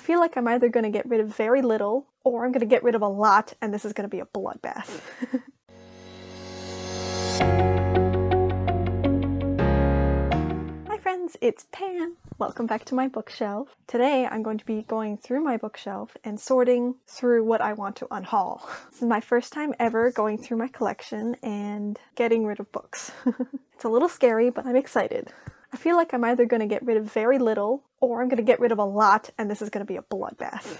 feel like I'm either going to get rid of very little, or I'm going to get rid of a lot, and this is going to be a bloodbath. Hi friends, it's Pam. Welcome back to my bookshelf. Today I'm going to be going through my bookshelf and sorting through what I want to unhaul. This is my first time ever going through my collection and getting rid of books. It's a little scary, but I'm excited. I feel like I'm either going to get rid of very little, or I'm going to get rid of a lot, and this is going to be a bloodbath.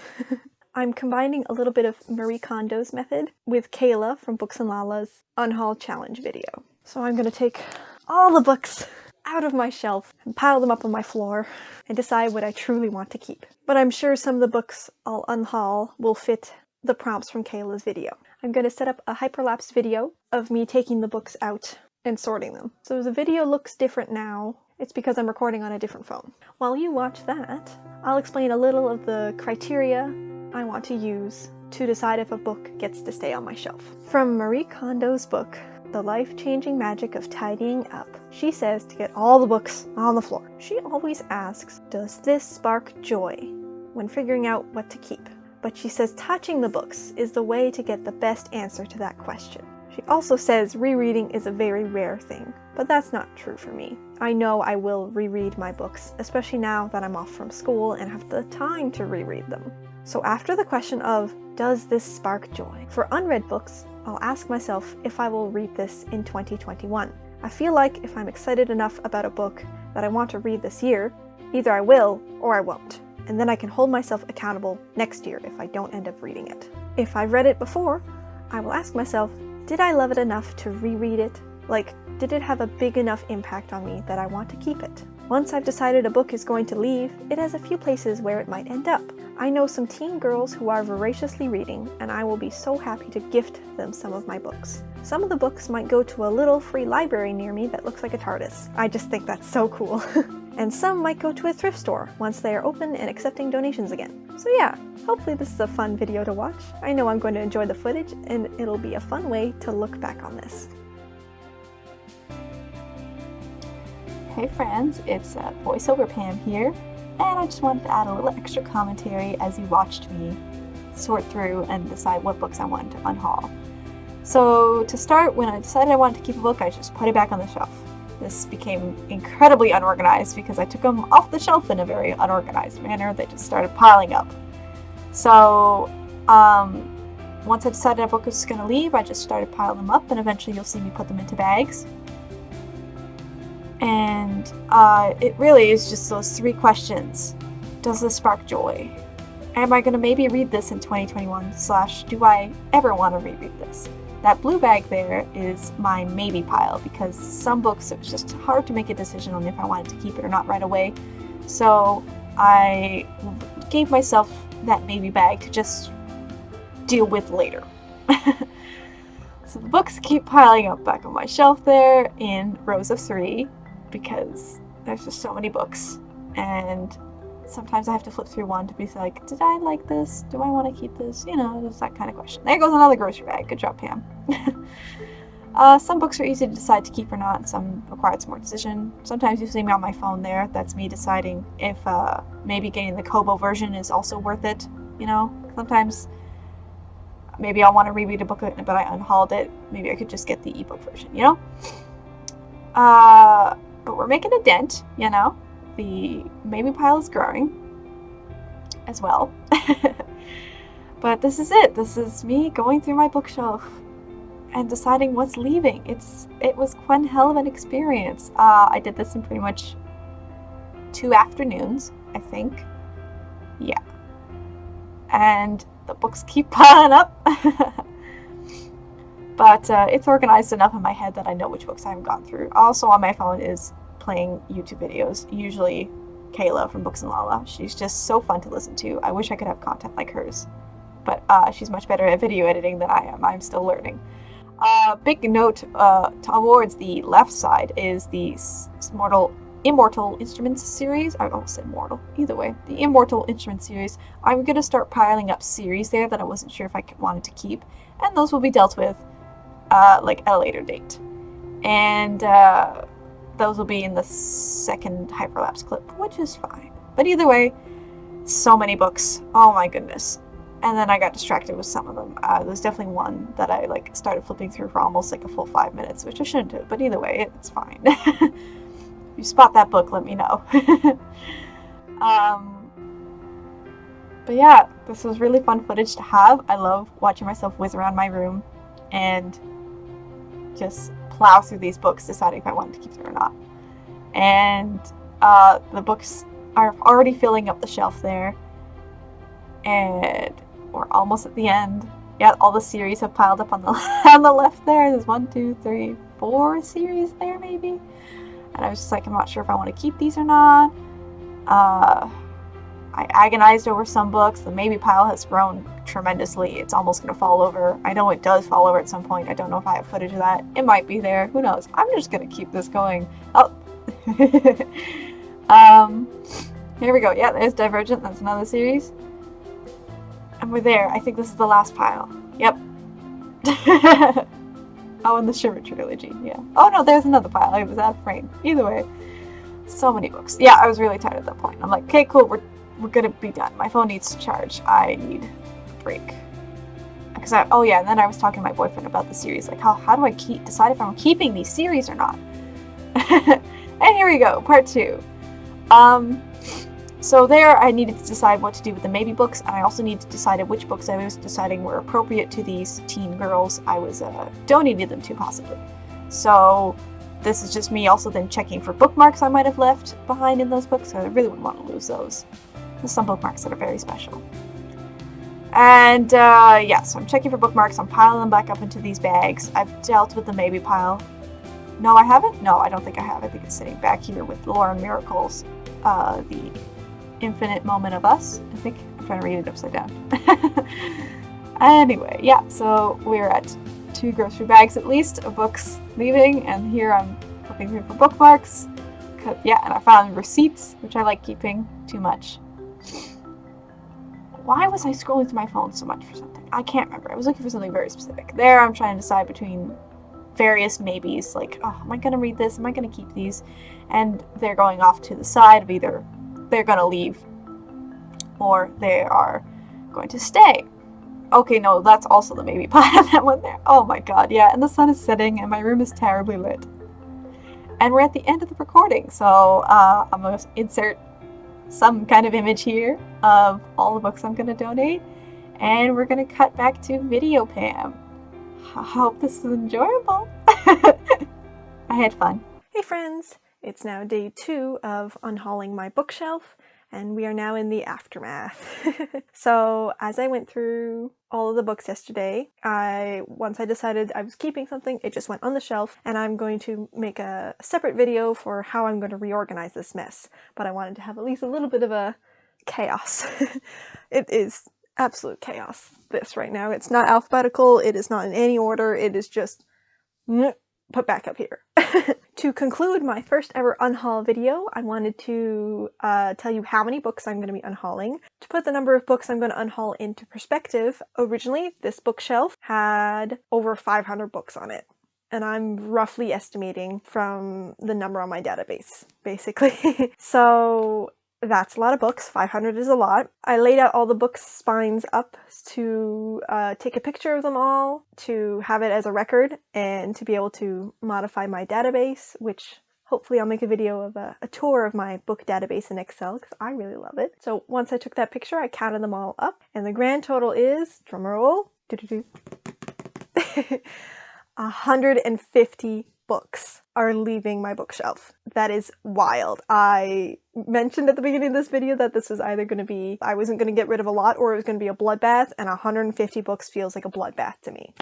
I'm combining a little bit of Marie Kondo's method with Kayla from Books and Lala's Unhaul Challenge video. So I'm going to take all the books out of my shelf and pile them up on my floor and decide what I truly want to keep. But I'm sure some of the books I'll unhaul will fit the prompts from Kayla's video. I'm going to set up a hyperlapse video of me taking the books out and sorting them. So the video looks different now. It's because I'm recording on a different phone. While you watch that, I'll explain a little of the criteria I want to use to decide if a book gets to stay on my shelf. From Marie Kondo's book, The Life-Changing Magic of Tidying Up, she says to get all the books on the floor. She always asks, does this spark joy when figuring out what to keep? But she says touching the books is the way to get the best answer to that question. She also says rereading is a very rare thing, but that's not true for me. I know I will reread my books, especially now that I'm off from school and have the time to reread them. So after the question of, does this spark joy? For unread books, I'll ask myself if I will read this in 2021. I feel like if I'm excited enough about a book that I want to read this year, either I will or I won't. And then I can hold myself accountable next year if I don't end up reading it. If I've read it before, I will ask myself, did I love it enough to reread it? Like, did it have a big enough impact on me that I want to keep it? Once I've decided a book is going to leave, it has a few places where it might end up. I know some teen girls who are voraciously reading, and I will be so happy to gift them some of my books. Some of the books might go to a little free library near me that looks like a TARDIS. I just think that's so cool. And some might go to a thrift store once they are open and accepting donations again. So yeah, hopefully this is a fun video to watch. I know I'm going to enjoy the footage, and it'll be a fun way to look back on this. Hey friends, it's VoiceOver Pam here, and I just wanted to add a little extra commentary as you watched me sort through and decide what books I wanted to unhaul. So to start, when I decided I wanted to keep a book, I just put it back on the shelf. This became incredibly unorganized because I took them off the shelf in a very unorganized manner. They just started piling up. So once I decided a book was going to leave, I just started piling them up, and eventually you'll see me put them into bags. And it really is just those three questions. Does this spark joy? Am I going to maybe read this in 2021 / do I ever want to reread this? That blue bag there is my maybe pile because some books it was just hard to make a decision on if I wanted to keep it or not right away. So I gave myself that maybe bag to just deal with later. So the books keep piling up back on my shelf there in rows of 3 because there's just so many books, and sometimes I have to flip through one to be like, did I like this? Do I want to keep this? You know, just that kind of question. There goes another grocery bag. Good job, Pam. Some books are easy to decide to keep or not, and some required some more decision. Sometimes you see me on my phone there. That's me deciding if maybe getting the Kobo version is also worth it. You know, sometimes maybe I'll want to reread a book, but I unhauled it. Maybe I could just get the ebook version, you know? But we're making a dent, you know? The maybe pile is growing as well. But this is it. This is me going through my bookshelf and deciding what's leaving. It was one hell of an experience. I did this in pretty much 2 afternoons, I think. Yeah. And the books keep piling up. But it's organized enough in my head that I know which books I haven't gone through. Also on my phone is playing YouTube videos, usually Kayla from Books and Lala. She's just so fun to listen to. I wish I could have content like hers. But she's much better at video editing than I am. I'm still learning. Big note towards the left side is the Immortal Instruments series. I almost said mortal. Either way, the Immortal Instruments series. I'm going to start piling up series there that I wasn't sure if I wanted to keep. And those will be dealt with like at a later date. And those will be in the second hyperlapse clip, which is fine. But either way, So many books. Oh my goodness. And then I got distracted with some of them. There's definitely one that I like started flipping through for almost like a full 5 minutes, which I shouldn't have, but either way, it's fine. If you spot that book, let me know. But yeah, this was really fun footage to have. I love watching myself whiz around my room and just plow through these books, deciding if I wanted to keep them or not. And the books are already filling up the shelf there. And we're almost at the end. Yeah, all the series have piled up on the on the left there. There's 1, 2, 3, 4 series there maybe. And I was just like, I'm not sure if I want to keep these or not. I agonized over some books. The maybe pile has grown tremendously. It's almost going to fall over. I know it does fall over at some point. I don't know if I have footage of that. It might be there. Who knows? I'm just going to keep this going. Oh. Here we go. Yeah, there's Divergent. That's another series. And we're there. I think this is the last pile. Yep. Oh, and the Shimmer trilogy. Yeah. Oh no, there's another pile. It was out of frame. Either way. So many books. Yeah, I was really tired at that point. I'm like, okay, cool, we're gonna be done. My phone needs to charge. I need a break. Because oh yeah, and then I was talking to my boyfriend about the series. Like, how do I decide if I'm keeping these series or not? And here we go, part 2. So there I needed to decide what to do with the maybe books, and I also needed to decide which books I was deciding were appropriate to these teen girls I was donating them to, possibly. So this is just me also then checking for bookmarks I might have left behind in those books, because I really wouldn't want to lose those. There's some bookmarks that are very special. And yeah, so I'm checking for bookmarks, I'm piling them back up into these bags. I've dealt with the maybe pile. No, I haven't? No, I don't think I have. I think it's sitting back here with Laura Miracles, the Infinite Moment of Us. I think I'm trying to read it upside down. Anyway, yeah, so we're at 2 grocery bags at least of books leaving, and here I'm flipping through for bookmarks. Yeah, and I found receipts, which I like keeping too much. Why was I scrolling through my phone so much for something? I can't remember. I was looking for something very specific. There, I'm trying to decide between various maybes, like, oh, am I going to read this? Am I going to keep these? And they're going off to the side of either they're going to leave or they are going to stay. Okay, no, that's also the maybe pile, that one there. Oh my god, yeah, and the sun is setting and my room is terribly lit. And we're at the end of the recording, so I'm going to insert some kind of image here of all the books I'm going to donate, and we're going to cut back to video Pam. I hope this is enjoyable. I had fun. Hey friends, it's now day 2 of unhauling my bookshelf, and we are now in the aftermath. So as I went through all of the books yesterday, once I decided I was keeping something, it just went on the shelf, and I'm going to make a separate video for how I'm going to reorganize this mess. But I wanted to have at least a little bit of a chaos. It is absolute chaos, this right now. It's not alphabetical, it is not in any order, it is just put back up here. To conclude my first ever unhaul video, I wanted to tell you how many books I'm going to be unhauling. To put the number of books I'm going to unhaul into perspective, originally this bookshelf had over 500 books on it. And I'm roughly estimating from the number on my database, basically. So that's a lot of books. 500 is a lot. I laid out all the book spines up to take a picture of them all, to have it as a record, and to be able to modify my database, which hopefully I'll make a video of a tour of my book database in Excel, because I really love it. So once I took that picture, I counted them all up, and the grand total is, drumroll, 150 books are leaving my bookshelf. That is wild. I mentioned at the beginning of this video that this was either going to be, I wasn't going to get rid of a lot, or it was going to be a bloodbath, and 150 books feels like a bloodbath to me.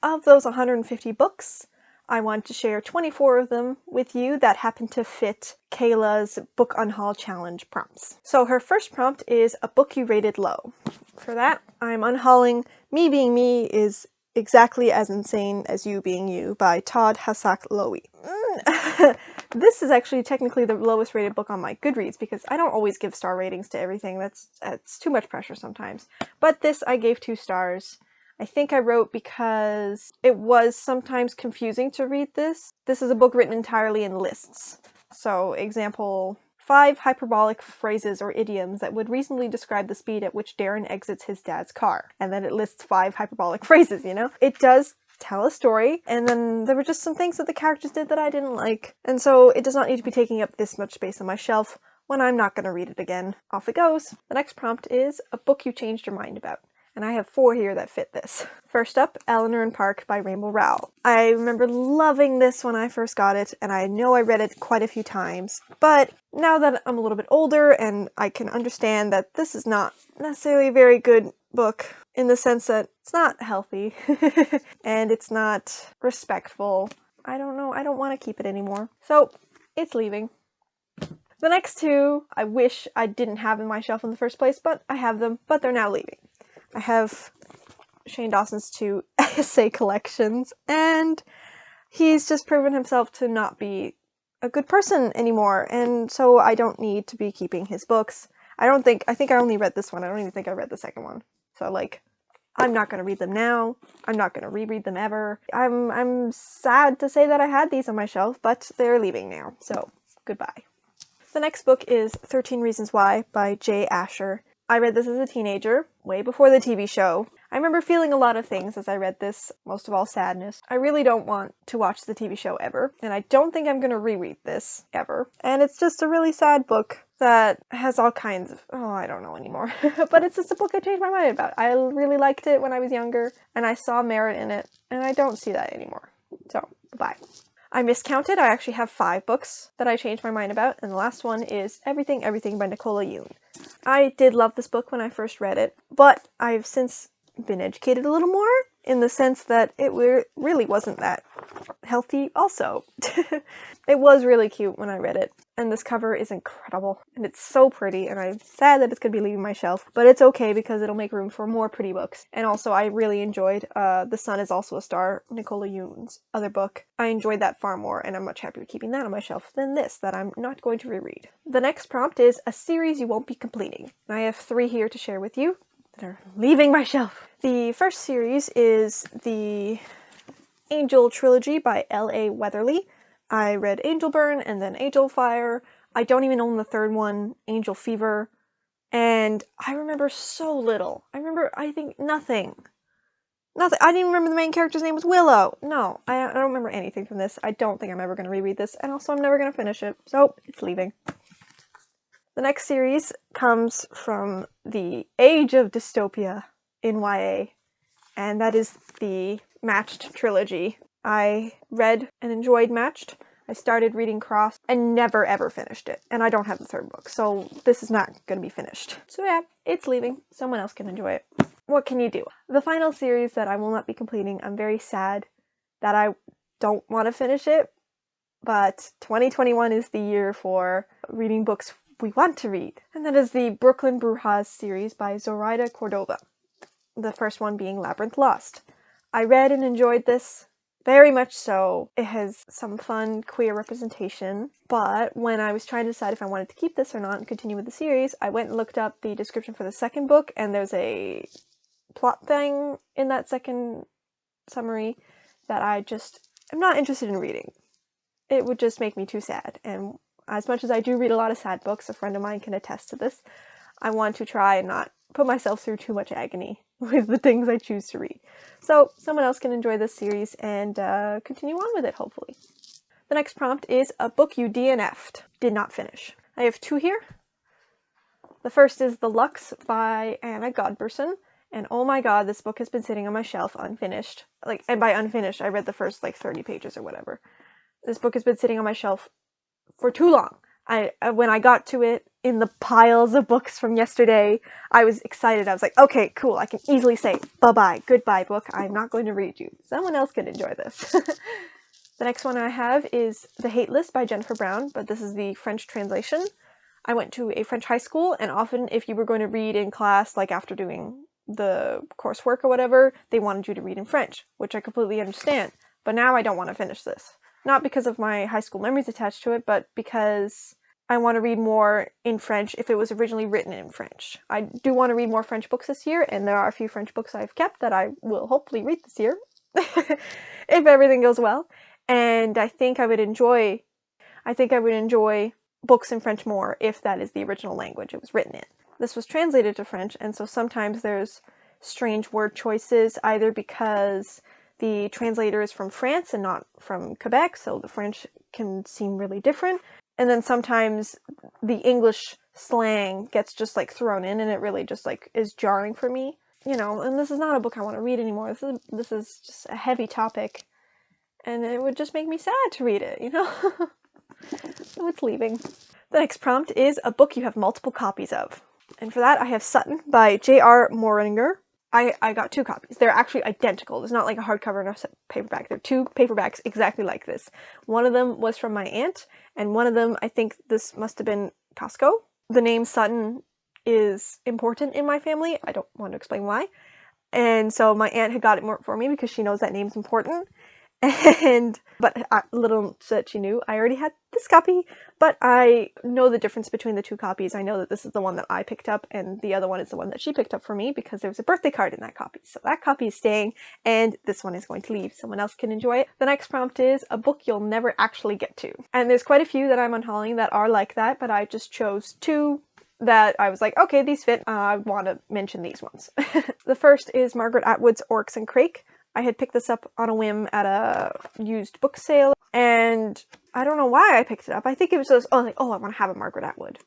Of those 150 books, I want to share 24 of them with you that happen to fit Kayla's Book Unhaul Challenge prompts. So her first prompt is a book you rated low. For that, I'm unhauling Me Being Me is Exactly as Insane as You Being You by Todd Hassack Lowy. This is actually technically the lowest rated book on my Goodreads, because I don't always give star ratings to everything. That's too much pressure sometimes. But this I gave 2 stars. I think I wrote because it was sometimes confusing to read this. This is a book written entirely in lists. So example 5 hyperbolic phrases or idioms that would reasonably describe the speed at which Darren exits his dad's car. And then it lists 5 hyperbolic phrases, you know? It does tell a story, and then there were just some things that the characters did that I didn't like. And so it does not need to be taking up this much space on my shelf when I'm not going to read it again. Off it goes. The next prompt is a book you changed your mind about. And I have 4 here that fit this. First up, Eleanor and Park by Rainbow Rowell. I remember loving this when I first got it, and I know I read it quite a few times. But now that I'm a little bit older and I can understand that this is not necessarily a very good book in the sense that it's not healthy and it's not respectful. I don't know, I don't want to keep it anymore. So it's leaving. The next 2 I wish I didn't have in my shelf in the first place, but I have them, but they're now leaving. I have Shane Dawson's 2 essay collections, and he's just proven himself to not be a good person anymore, and so I don't need to be keeping his books. I think I only read this one. I don't even think I read the second one. So, like, I'm not going to read them now. I'm not going to reread them ever. I'm sad to say that I had these on my shelf, but they're leaving now, so goodbye. The next book is 13 Reasons Why by Jay Asher. I read this as a teenager, way before the TV show. I remember feeling a lot of things as I read this, most of all sadness. I really don't want to watch the TV show ever, and I don't think I'm going to reread this ever. And it's just a really sad book that has all kinds of, I don't know anymore. But it's just a book I changed my mind about. I really liked it when I was younger, and I saw merit in it, and I don't see that anymore. So, bye. I miscounted. I actually have 5 books that I changed my mind about, and the last one is Everything, Everything by Nicola Yoon. I did love this book when I first read it, but I've since been educated a little more in the sense that it really wasn't that healthy also. It was really cute when I read it, and this cover is incredible, and it's so pretty, and I'm sad that it's going to be leaving my shelf, but it's okay because it'll make room for more pretty books. And also I really enjoyed The Sun is Also a Star, Nicola Yoon's other book. I enjoyed that far more, and I'm much happier keeping that on my shelf than this that I'm not going to reread. The next prompt is a series you won't be completing. I have 3 here to share with you that are leaving my shelf. The first series is the Angel Trilogy by L.A. Weatherly. I read Angel Burn and then Angel Fire. I don't even own the third one, Angel Fever. And I remember so little. I think nothing. Nothing. I didn't even remember the main character's name was Willow. No, I don't remember anything from this. I don't think I'm ever going to reread this. And also I'm never going to finish it. So it's leaving. The next series comes from the age of dystopia in YA. And that is the Matched trilogy. I read and enjoyed Matched. I started reading Cross and never ever finished it. And I don't have the third book, so this is not going to be finished. So yeah, it's leaving. Someone else can enjoy it. What can you do? The final series that I will not be completing, I'm very sad that I don't want to finish it, but 2021 is the year for reading books we want to read. And that is the Brooklyn Brujas series by Zoraida Cordova. The first one being Labyrinth Lost. I read and enjoyed this very much so. It has some fun queer representation, but when I was trying to decide if I wanted to keep this or not and continue with the series, I went and looked up the description for the second book, and there's a plot thing in that second summary that I just am not interested in reading. It would just make me too sad, and as much as I do read a lot of sad books, a friend of mine can attest to this, I want to try and not put myself through too much agony with the things I choose to read. So someone else can enjoy this series and continue on with it, hopefully. The next prompt is a book you DNF'd, did not finish. I have 2 here. The first is The Lux by Anna Godberson, and oh my god, this book has been sitting on my shelf unfinished. And by unfinished, I read the first 30 pages or whatever. This book has been sitting on my shelf for too long. When I got to it in the piles of books from yesterday, I was excited. I was like, okay, cool, I can easily say bye-bye, goodbye book, I'm not going to read you. Someone else can enjoy this. The next one I have is The Hate List by Jennifer Brown, but this is the French translation. I went to a French high school, and often if you were going to read in class, after doing the coursework or whatever, they wanted you to read in French, which I completely understand. But now I don't want to finish this. Not because of my high school memories attached to it, but because I want to read more in French if it was originally written in French. I do want to read more French books this year, and there are a few French books I've kept that I will hopefully read this year, if everything goes well. And I think I would enjoy books in French more if that is the original language it was written in. This was translated to French, and so sometimes there's strange word choices, either because the translator is from France and not from Quebec, so the French can seem really different. And then sometimes the English slang gets just like thrown in, and it really just like is jarring for me. You know, and this is not a book I want to read anymore. This is just a heavy topic, and it would just make me sad to read it, you know? So it's leaving. The next prompt is a book you have multiple copies of. And for that, I have Sutton by J.R. Moringer. I got 2 copies. They're actually identical. There's not like a hardcover and a paperback. They're 2 paperbacks exactly like this. One of them was from my aunt, and one of them, I think this must have been Costco. The name Sutton is important in my family. I don't want to explain why. And so my aunt had got it for me because she knows that name's important. But little that she knew, I already had this copy, but I know the difference between the 2 copies. I know that this is the one that I picked up, and the other one is the one that she picked up for me because there was a birthday card in that copy. So that copy is staying, and this one is going to leave. Someone else can enjoy it. The next prompt is a book you'll never actually get to. And there's quite a few that I'm unhauling that are like that, but I just chose 2 that I was like, okay, these fit. I want to mention these ones. The first is Margaret Atwood's Oryx and Crake. I had picked this up on a whim at a used book sale, and I don't know why I picked it up. I think it was just, I want to have a Margaret Atwood.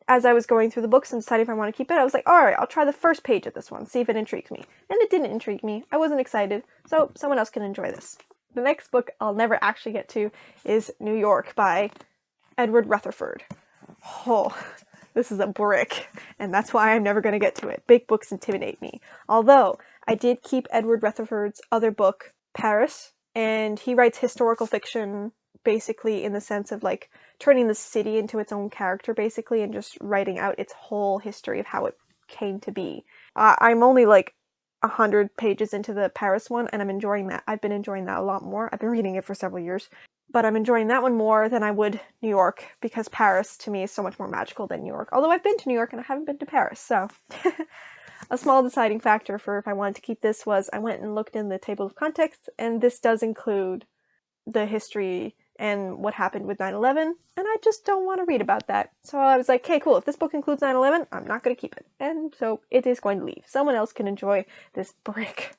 As I was going through the books and deciding if I want to keep it, I was like, alright, I'll try the first page of this one, see if it intrigues me. And it didn't intrigue me. I wasn't excited, so someone else can enjoy this. The next book I'll never actually get to is New York by Edward Rutherford. Oh, this is a brick, and that's why I'm never going to get to it. Big books intimidate me. Although, I did keep Edward Rutherford's other book, Paris, and he writes historical fiction basically in the sense of like turning the city into its own character basically and just writing out its whole history of how it came to be. I'm only like 100 pages into the Paris one, and I'm enjoying that. I've been enjoying that a lot more. I've been reading it for several years. But I'm enjoying that one more than I would New York, because Paris, to me, is so much more magical than New York. Although I've been to New York and I haven't been to Paris, so... A small deciding factor for if I wanted to keep this was I went and looked in the table of contents, and this does include the history and what happened with 9/11, and I just don't want to read about that. So I was like, okay, cool, if this book includes 9/11, I'm not going to keep it. And so it is going to leave. Someone else can enjoy this brick.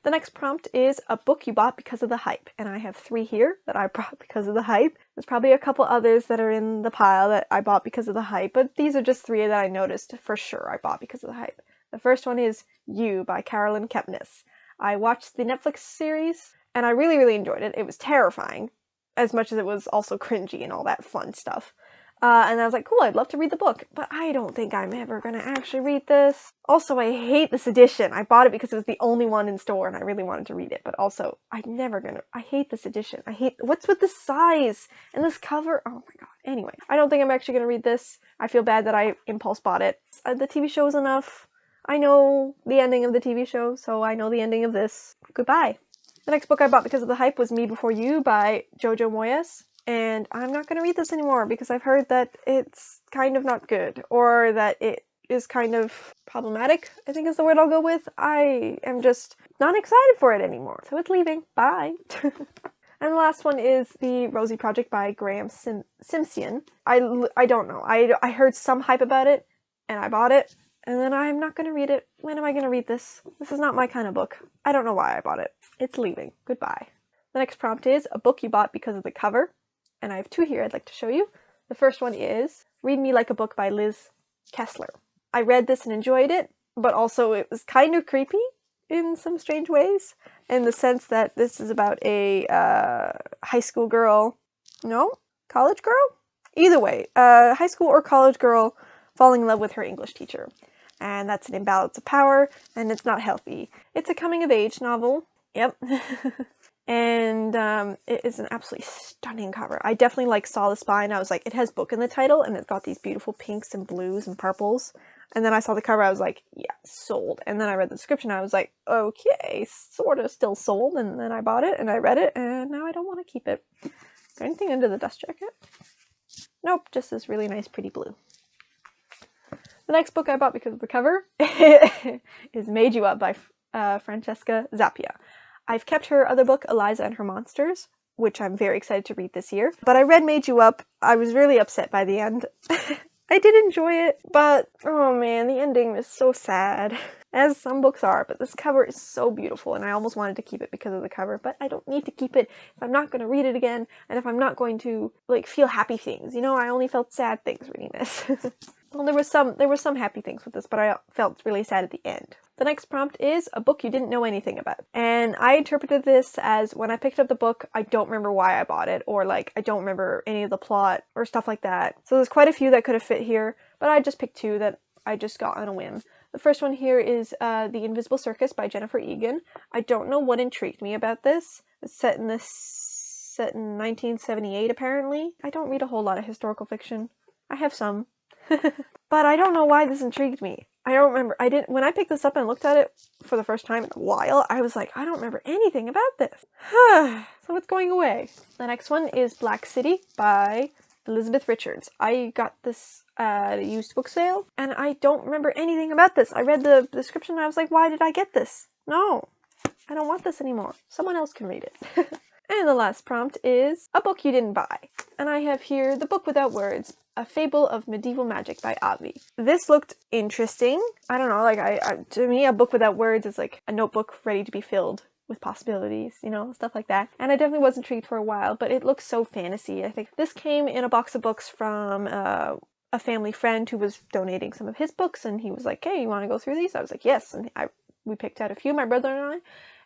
The next prompt is a book you bought because of the hype, and I have 3 here that I bought because of the hype. There's probably a couple others that are in the pile that I bought because of the hype, but these are just 3 that I noticed for sure I bought because of the hype. The first one is You by Carolyn Kepnes. I watched the Netflix series, and I really, really enjoyed it. It was terrifying, as much as it was also cringy and all that fun stuff. And I was like, cool, I'd love to read the book, but I don't think I'm ever gonna actually read this. Also, I hate this edition. I bought it because it was the only one in store and I really wanted to read it, but also, I hate this edition. What's with the size and this cover? Oh my god. Anyway, I don't think I'm actually gonna read this. I feel bad that I impulse bought it. The TV show is enough. I know the ending of the TV show, so I know the ending of this. Goodbye. The next book I bought because of the hype was Me Before You by Jojo Moyes. And I'm not going to read this anymore because I've heard that it's kind of not good, or that it is kind of problematic, I think is the word I'll go with. I am just not excited for it anymore, so it's leaving. Bye! And the last one is The Rosie Project by Graham Simpson. I don't know. I heard some hype about it, and I bought it, and then I'm not going to read it. When am I going to read this? This is not my kind of book. I don't know why I bought it. It's leaving. Goodbye. The next prompt is a book you bought because of the cover. And I have 2 here I'd like to show you. The first one is Read Me Like a Book by Liz Kessler. I read this and enjoyed it, but also it was kind of creepy in some strange ways, in the sense that this is about a high school girl, no? College girl? Either way, high school or college girl falling in love with her English teacher. And that's an imbalance of power, and it's not healthy. It's a coming-of-age novel. Yep. And it is an absolutely stunning cover. I definitely saw the spine. I was like, it has book in the title, and it's got these beautiful pinks and blues and purples. And then I saw the cover, I was like, yeah, sold. And then I read the description, I was like, okay, sort of still sold. And then I bought it, and I read it, and now I don't want to keep it. Is there anything under the dust jacket? Nope, just this really nice, pretty blue. The next book I bought because of the cover is Made You Up by Francesca Zappia. I've kept her other book, Eliza and Her Monsters, which I'm very excited to read this year. But I read Made You Up. I was really upset by the end. I did enjoy it, but oh man, the ending is so sad. As some books are, but this cover is so beautiful, and I almost wanted to keep it because of the cover, but I don't need to keep it if I'm not going to read it again, and if I'm not going to, like, feel happy things. You know, I only felt sad things reading this. Well, there were some happy things with this, but I felt really sad at the end. The next prompt is a book you didn't know anything about. And I interpreted this as when I picked up the book, I don't remember why I bought it, or like I don't remember any of the plot or stuff like that. So there's quite a few that could have fit here, but I just picked two that I just got on a whim. The first one here is The Invisible Circus by Jennifer Egan. I don't know what intrigued me about this. It's set in 1978 apparently. I don't read a whole lot of historical fiction. I have some. But I don't know why this intrigued me. I don't remember. When I picked this up and looked at it for the first time in a while, I was like, I don't remember anything about this. So it's going away. The next one is Black City by Elizabeth Richards. I got this at a used book sale, and I don't remember anything about this. I read the description and I was like, why did I get this? No, I don't want this anymore. Someone else can read it. And the last prompt is a book you didn't buy. And I have here The Book Without Words, A Fable of Medieval Magic by Avi. This looked interesting. I don't know, like to me, a book without words is like a notebook ready to be filled with possibilities, you know, stuff like that. And I definitely was intrigued for a while, but it looks so fantasy. I think this came in a box of books from a family friend who was donating some of his books, and he was like, hey, you want to go through these? I was like, yes. And we picked out a few, my brother and I.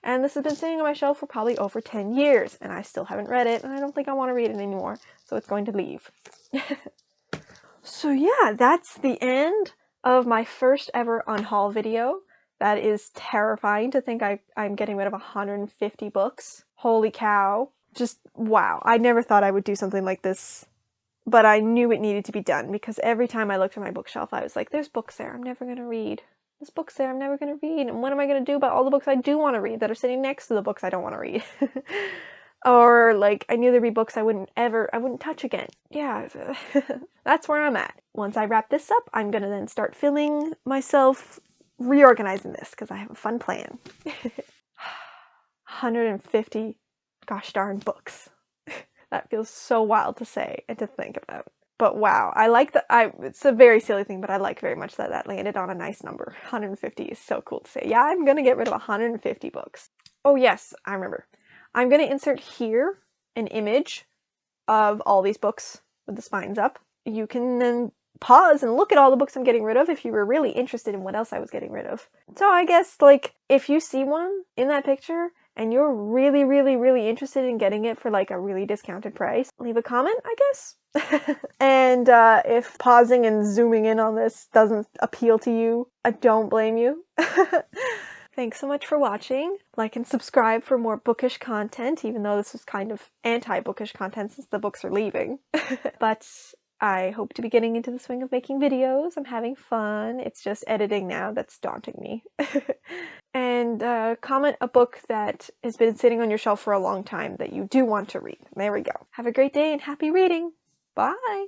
And this has been sitting on my shelf for probably over 10 years, and I still haven't read it, and I don't think I want to read it anymore, so it's going to leave. So yeah, that's the end of my first ever unhaul video. That is terrifying to think I'm getting rid of 150 books. Holy cow. Just wow. I never thought I would do something like this, but I knew it needed to be done, because every time I looked at my bookshelf, I was like, there's books there I'm never going to read. There's books there I'm never going to read, and what am I going to do about all the books I do want to read that are sitting next to the books I don't want to read? Or, like, I knew there'd be books I wouldn't touch again. Yeah, that's where I'm at. Once I wrap this up, I'm going to then start filling myself, reorganizing this, because I have a fun plan. 150 gosh darn books. That feels so wild to say and to think about. But wow, I like it's a very silly thing, but I like very much that landed on a nice number. 150 is so cool to say. Yeah, I'm gonna get rid of 150 books. Oh yes, I remember. I'm gonna insert here an image of all these books with the spines up. You can then pause and look at all the books I'm getting rid of if you were really interested in what else I was getting rid of. So I guess, like, if you see one in that picture and you're really, really, really interested in getting it for like a really discounted price, leave a comment, I guess. And if pausing and zooming in on this doesn't appeal to you, I don't blame you. Thanks so much for watching. Like and subscribe for more bookish content, even though this was kind of anti-bookish content since the books are leaving. But I hope to be getting into the swing of making videos. I'm having fun. It's just editing now that's daunting me. And comment a book that has been sitting on your shelf for a long time that you do want to read. There we go. Have a great day and happy reading. Bye!